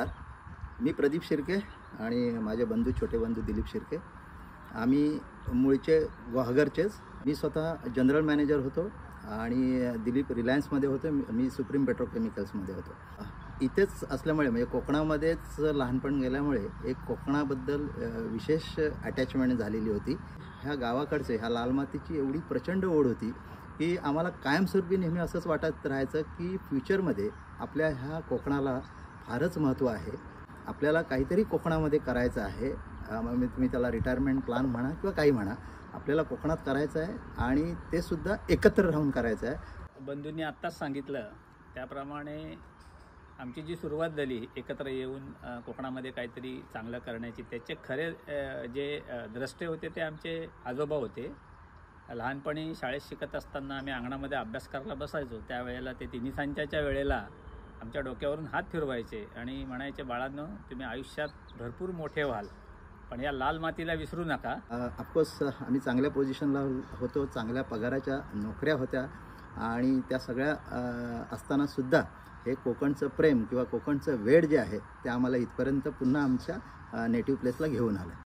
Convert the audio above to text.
नमस्कार, मी प्रदीप शिर्के आणि माझे बंधू छोटे बंधू दिलीप शिर्के. आम्ही मूळचे ग्वाहगरचेच. मी स्वतः जनरल मॅनेजर होतो आणि दिलीप रिलायन्समध्ये होतो, मी सुप्रीम पेट्रोकेमिकल्समध्ये होतो. इथेच असल्यामुळे म्हणजे कोकणामध्येच लहानपण गेल्यामुळे एक कोकणाबद्दल विशेष अटॅचमेंट झालेली होती. ह्या गावाकडचे ह्या लाल मातीची एवढी प्रचंड ओढ होती की आम्हाला कायमस्वरूपी नेहमी असंच वाटत राहायचं की फ्युचरमध्ये आपल्या ह्या कोकणाला फारच महत्त्व आहे. आपल्याला काहीतरी कोकणामध्ये करायचं आहे. मग तुम्ही त्याला रिटायरमेंट प्लॅन म्हणा किंवा काही म्हणा, आपल्याला कोकणात करायचं आहे आणि ते सुद्धा एकत्र राहून करायचं आहे. बंधूंनी आत्ताच सांगितलं त्याप्रमाणे आमची जी सुरुवात झाली एकत्र येऊन कोकणामध्ये काहीतरी चांगलं करण्याची, त्याचे खरे जे द्रष्टे होते ते आमचे आजोबा होते. लहानपणी शाळेत शिकत असताना आम्ही अंगणामध्ये अभ्यास करायला बसायचो. त्यावेळेला ते तिन्ही सांच्याच्या वेळेला आमच्या डोक्यावरून हात फिरवायचे आणि म्हणायचे, बाळांनो तुम्ही आयुष्यात भरपूर मोठे व्हाल, पण या लाल मातीला विसरू नका. ऑफकोर्स आम्ही चांगल्या पोझिशनला होतो, चांगल्या पगाराच्या नोकऱ्या होत्या आणि त्या सगळ्या असतानासुद्धा हे कोकणचं प्रेम किंवा कोकणचं वेड जे आहे ते आम्हाला इथपर्यंत पुन्हा आमच्या नेटिव्ह प्लेसला घेऊन आलं.